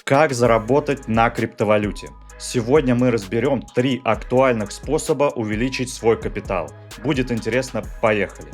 Как заработать на криптовалюте? Сегодня мы разберем 3 актуальных способа увеличить свой капитал. Будет интересно, поехали!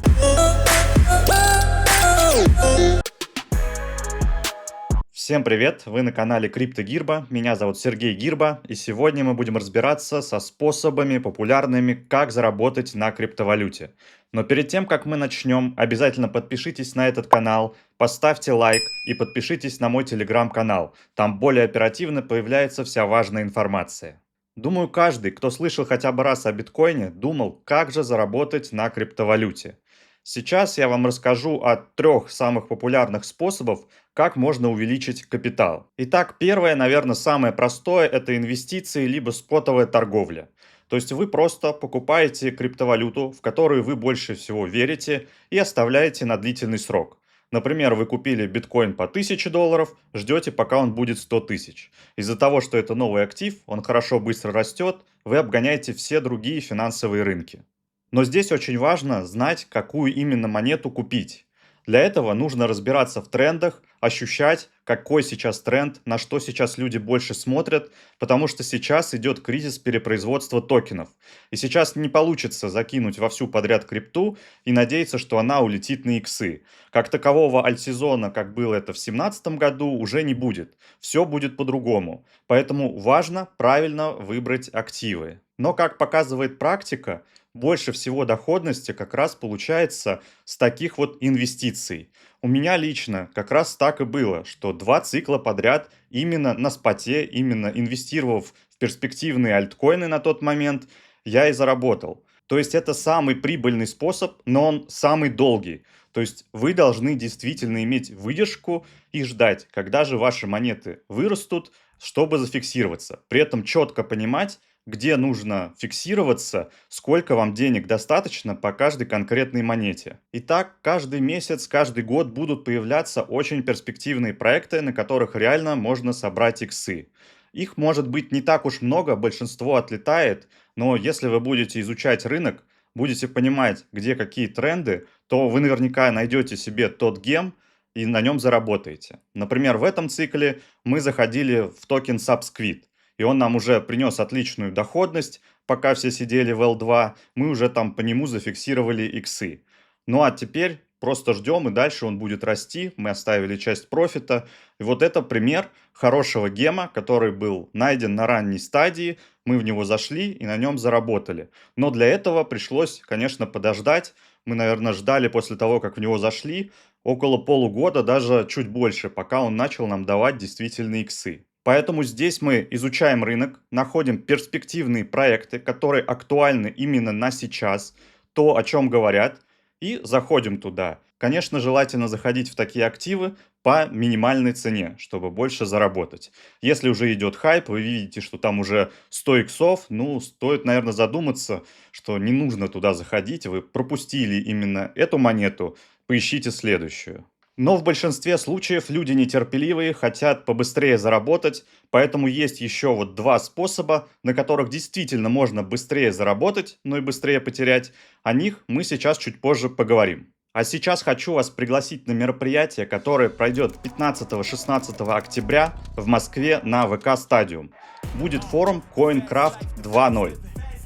Всем привет! Вы на канале CryptoGirbo. Меня зовут Сергей Гирба, и сегодня мы будем разбираться со способами популярными, как заработать на криптовалюте. Но перед тем, как мы начнем, обязательно подпишитесь на этот канал, поставьте лайк и подпишитесь на мой телеграм-канал. Там более оперативно появляется вся важная информация. Думаю, каждый, кто слышал хотя бы раз о биткоине, думал, как же заработать на криптовалюте. Сейчас я вам расскажу о 3 самых популярных способах, как можно увеличить капитал. Итак, первое, наверное, самое простое – это инвестиции либо спотовая торговля. То есть вы просто покупаете криптовалюту, в которую вы больше всего верите, и оставляете на длительный срок. Например, вы купили биткоин по $1000, ждете, пока он будет 100 тысяч. Из-за того, что это новый актив, он хорошо быстро растет, вы обгоняете все другие финансовые рынки. Но здесь очень важно знать, какую именно монету купить. Для этого нужно разбираться в трендах, ощущать, какой сейчас тренд, на что сейчас люди больше смотрят, потому что сейчас идет кризис перепроизводства токенов. И сейчас не получится закинуть во всю подряд крипту и надеяться, что она улетит на иксы. Как такового альтсезона, как было это в 2017 году, уже не будет. Все будет по-другому. Поэтому важно правильно выбрать активы. Но, как показывает практика, больше всего доходности как раз получается с таких вот инвестиций. У меня лично как раз так и было, что 2 цикла подряд именно на споте, именно инвестировав в перспективные альткоины на тот момент, я и заработал. То есть это самый прибыльный способ, но он самый долгий. То есть вы должны действительно иметь выдержку и ждать, когда же ваши монеты вырастут, чтобы зафиксироваться. При этом четко понимать, где нужно фиксироваться, сколько вам денег достаточно по каждой конкретной монете. Итак, каждый месяц, каждый год будут появляться очень перспективные проекты, на которых реально можно собрать иксы. Их может быть не так уж много, большинство отлетает, но если вы будете изучать рынок, будете понимать, где какие тренды, то вы наверняка найдете себе тот гем и на нем заработаете. Например, в этом цикле мы заходили в токен Subsquid. И он нам уже принес отличную доходность, пока все сидели в L2, мы уже там по нему зафиксировали иксы. Ну а теперь просто ждем, и дальше он будет расти, мы оставили часть профита. И вот это пример хорошего гема, который был найден на ранней стадии, мы в него зашли и на нем заработали. Но для этого пришлось, конечно, подождать. Мы, наверное, ждали после того, как в него зашли, около полугода, даже чуть больше, пока он начал нам давать действительные иксы. Поэтому здесь мы изучаем рынок, находим перспективные проекты, которые актуальны именно на сейчас, то, о чем говорят, и заходим туда. Конечно, желательно заходить в такие активы по минимальной цене, чтобы больше заработать. Если уже идет хайп, вы видите, что там уже 100 иксов, ну, стоит, наверное, задуматься, что не нужно туда заходить, вы пропустили именно эту монету, поищите следующую. Но в большинстве случаев люди нетерпеливые, хотят побыстрее заработать, поэтому есть еще вот 2 способа, на которых действительно можно быстрее заработать, но и быстрее потерять. О них мы сейчас чуть позже поговорим. А сейчас хочу вас пригласить на мероприятие, которое пройдет 15-16 октября в Москве на ВК Stadium. Будет форум CoinCraft 2.0.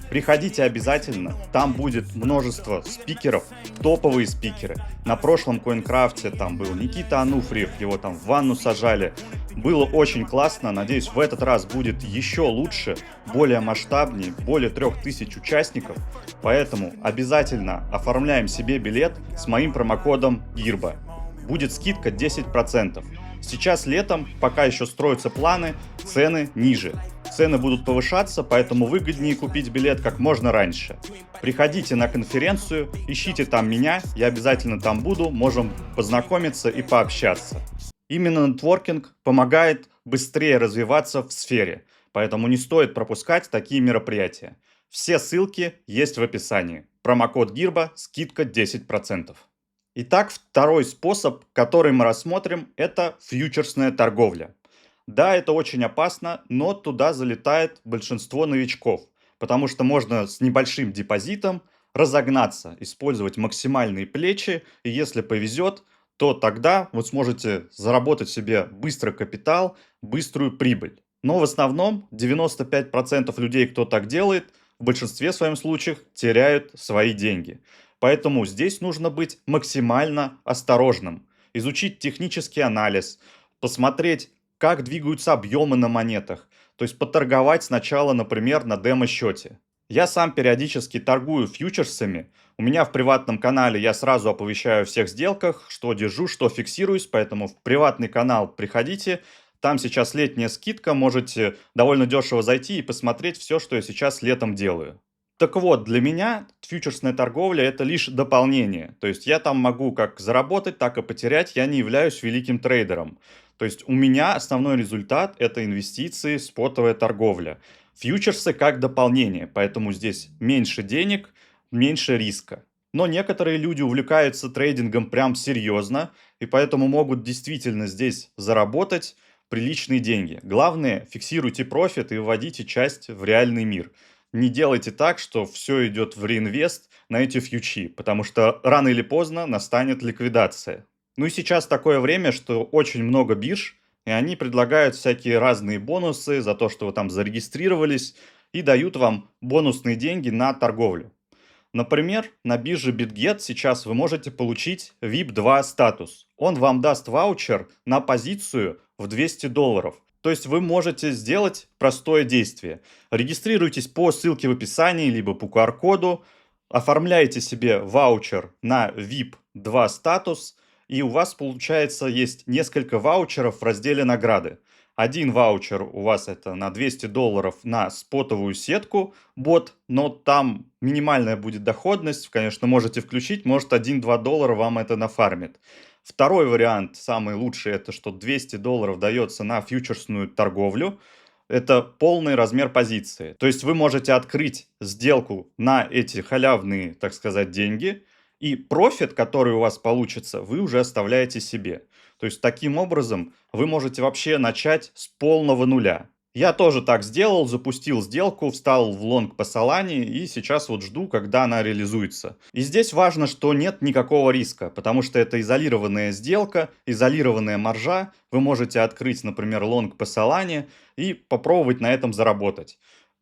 Приходите обязательно, там будет множество спикеров, топовые спикеры. На прошлом CoinCraft'е там был Никита Ануфриев, его там в ванну сажали. Было очень классно, надеюсь, в этот раз будет еще лучше, более масштабнее, более 3000 участников. Поэтому обязательно оформляем себе билет с моим промокодом GIRBA. Будет скидка 10%. Сейчас летом, пока еще строятся планы, цены ниже. Цены будут повышаться, поэтому выгоднее купить билет как можно раньше. Приходите на конференцию, ищите там меня, я обязательно там буду, можем познакомиться и пообщаться. Именно нетворкинг помогает быстрее развиваться в сфере, поэтому не стоит пропускать такие мероприятия. Все ссылки есть в описании. Промокод GIRBA, скидка 10%. Итак, второй способ, который мы рассмотрим, это фьючерсная торговля. Да, это очень опасно, но туда залетает большинство новичков, потому что можно с небольшим депозитом разогнаться, использовать максимальные плечи, и если повезет, то тогда вы сможете заработать себе быстро капитал, быструю прибыль. Но в основном 95% людей, кто так делает, в большинстве своем случаев теряют свои деньги. Поэтому здесь нужно быть максимально осторожным, изучить технический анализ, посмотреть, как двигаются объемы на монетах, то есть поторговать сначала, например, на демо-счете. Я сам периодически торгую фьючерсами. У меня в приватном канале я сразу оповещаю о всех сделках, что держу, что фиксируюсь, поэтому в приватный канал приходите. Там сейчас летняя скидка, можете довольно дешево зайти и посмотреть все, что я сейчас летом делаю. Так вот, для меня фьючерсная торговля это лишь дополнение. То есть я там могу как заработать, так и потерять. Я не являюсь великим трейдером. То есть у меня основной результат это инвестиции, спотовая торговля. Фьючерсы как дополнение, поэтому здесь меньше денег, меньше риска. Но некоторые люди увлекаются трейдингом прям серьезно, и поэтому могут действительно здесь заработать приличные деньги. Главное, фиксируйте профит и вводите часть в реальный мир. Не делайте так, что все идет в реинвест на эти фьючи, потому что рано или поздно настанет ликвидация. Ну и сейчас такое время, что очень много бирж, и они предлагают всякие разные бонусы за то, что вы там зарегистрировались, и дают вам бонусные деньги на торговлю. Например, на бирже BitGet сейчас вы можете получить VIP 2 статус. Он вам даст ваучер на позицию в $200. То есть вы можете сделать простое действие. Регистрируйтесь по ссылке в описании, либо по QR-коду, оформляете себе ваучер на VIP 2 статус, и у вас, получается, есть несколько ваучеров в разделе награды. Один ваучер у вас это на $200 на спотовую сетку бот, но там минимальная будет доходность, конечно, можете включить, может 1-2 доллара вам это нафармит. Второй вариант, самый лучший, это что $200 дается на фьючерсную торговлю. Это полный размер позиции. То есть вы можете открыть сделку на эти халявные, так сказать, деньги, и профит, который у вас получится, вы уже оставляете себе. То есть таким образом вы можете вообще начать с полного нуля. Я тоже так сделал, запустил сделку, встал в лонг по Solana и сейчас вот жду, когда она реализуется. И здесь важно, что нет никакого риска, потому что это изолированная сделка, изолированная маржа. Вы можете открыть, например, лонг по Solana и попробовать на этом заработать.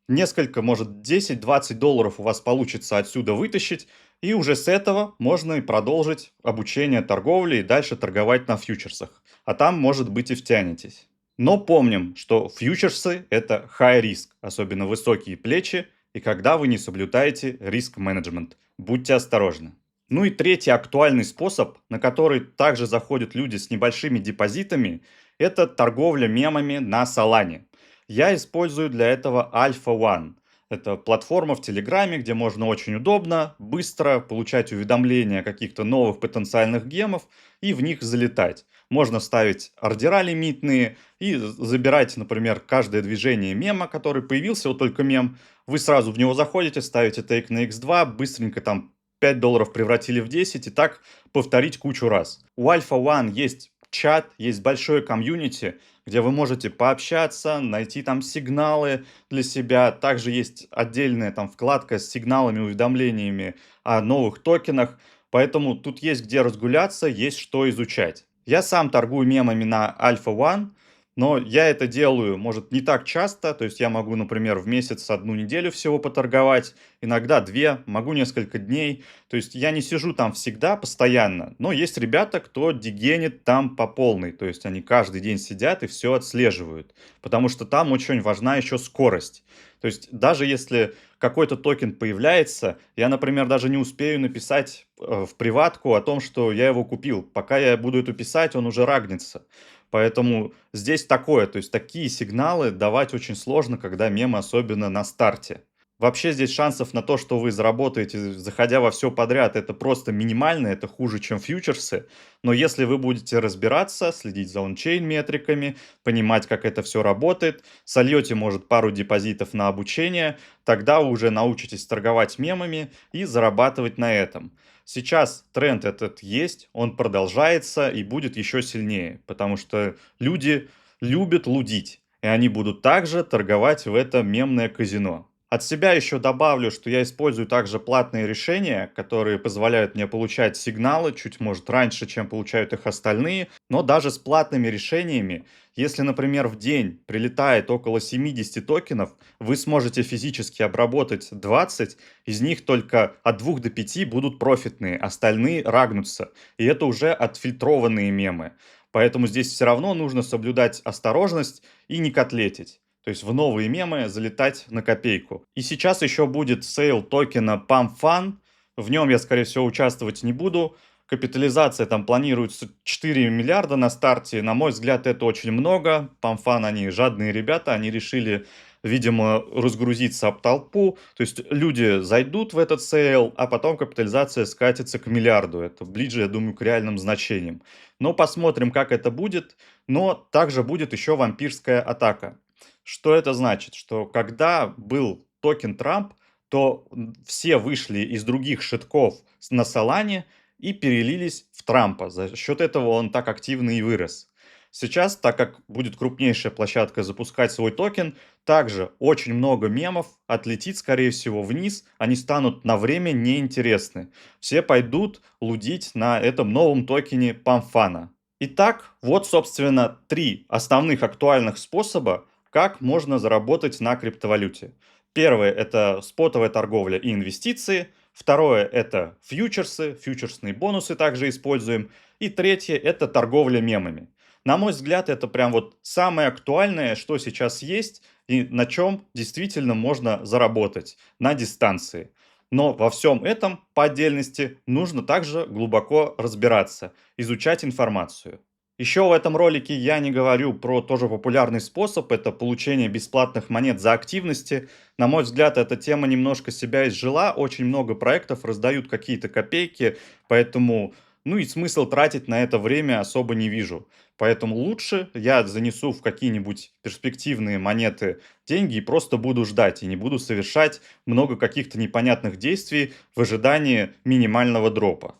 Несколько, может 10-20 долларов у вас получится отсюда вытащить, и уже с этого можно и продолжить обучение торговли и дальше торговать на фьючерсах. А там, может быть, и втянетесь. Но помним, что фьючерсы – это high риск, особенно высокие плечи, и когда вы не соблюдаете риск-менеджмент. Будьте осторожны. Ну и третий актуальный способ, на который также заходят люди с небольшими депозитами, это торговля мемами на Solana. Я использую для этого Alpha One. Это платформа в Телеграме, где можно очень удобно, быстро получать уведомления о каких-то новых потенциальных гемов и в них залетать. Можно ставить ордера лимитные и забирать, например, каждое движение мема, который появился, вот только мем. Вы сразу в него заходите, ставите тейк на x2, быстренько там 5 долларов превратили в 10 и так повторить кучу раз. У Alpha One есть чат, есть большое комьюнити, где вы можете пообщаться, найти там сигналы для себя. Также есть отдельная там вкладка с сигналами, уведомлениями о новых токенах. Поэтому тут есть где разгуляться, есть что изучать. Я сам торгую мемами на Alpha One, но я это делаю, может, не так часто. То есть я могу, например, в месяц одну неделю всего поторговать, иногда две, могу несколько дней. То есть я не сижу там всегда, постоянно. Но есть ребята, кто дегенит там по полной. То есть они каждый день сидят и все отслеживают. Потому что там очень важна еще скорость. То есть даже если какой-то токен появляется, я, например, даже не успею написать в приватку о том, что я его купил. Пока я буду это писать, он уже рагнется. Поэтому здесь такое, то есть такие сигналы давать очень сложно, когда мемы особенно на старте. Вообще здесь шансов на то, что вы заработаете, заходя во все подряд, это просто минимально, это хуже, чем фьючерсы. Но если вы будете разбираться, следить за ончейн метриками, понимать, как это все работает, сольете, может, пару депозитов на обучение, тогда вы уже научитесь торговать мемами и зарабатывать на этом. Сейчас тренд этот есть, он продолжается и будет еще сильнее, потому что люди любят лудить, и они будут также торговать в это мемное казино. От себя еще добавлю, что я использую также платные решения, которые позволяют мне получать сигналы чуть, может, раньше, чем получают их остальные. Но даже с платными решениями, если, например, в день прилетает около 70 токенов, вы сможете физически обработать 20, из них только от 2 до 5 будут профитные, остальные рагнутся. И это уже отфильтрованные мемы. Поэтому здесь все равно нужно соблюдать осторожность и не котлетить. То есть в новые мемы залетать на копейку. И сейчас еще будет сейл токена PumpFun. В нем я, скорее всего, участвовать не буду. Капитализация там планируется 4 миллиарда на старте. На мой взгляд, это очень много. PumpFun, они жадные ребята, они решили, видимо, разгрузиться об толпу. То есть люди зайдут в этот сейл, а потом капитализация скатится к миллиарду. Это ближе, я думаю, к реальным значениям. Но посмотрим, как это будет. Но также будет еще вампирская атака. Что это значит? Что когда был токен Трамп, то все вышли из других шитков на Solana и перелились в Трампа. За счет этого он так активно и вырос. Сейчас, так как будет крупнейшая площадка запускать свой токен, также очень много мемов отлетит, скорее всего, вниз. Они станут на время неинтересны. Все пойдут лудить на этом новом токене Памфана. Итак, вот, собственно, три основных актуальных способа, как можно заработать на криптовалюте. Первое – это спотовая торговля и инвестиции. Второе – это фьючерсы, фьючерсные бонусы также используем. И третье – это торговля мемами. На мой взгляд, это прям вот самое актуальное, что сейчас есть и на чем действительно можно заработать на дистанции. Но во всем этом по отдельности нужно также глубоко разбираться, изучать информацию. Еще в этом ролике я не говорю про тоже популярный способ, это получение бесплатных монет за активности. На мой взгляд, эта тема немножко себя изжила, очень много проектов раздают какие-то копейки, поэтому, ну и смысл тратить на это время особо не вижу. Поэтому лучше я занесу в какие-нибудь перспективные монеты деньги и просто буду ждать, и не буду совершать много каких-то непонятных действий в ожидании минимального дропа.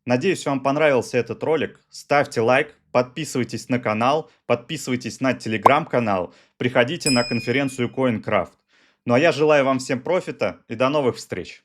Надеюсь, вам понравился этот ролик. Ставьте лайк, подписывайтесь на канал, подписывайтесь на телеграм-канал, приходите на конференцию CoinCraft. Ну а я желаю вам всем профита и до новых встреч!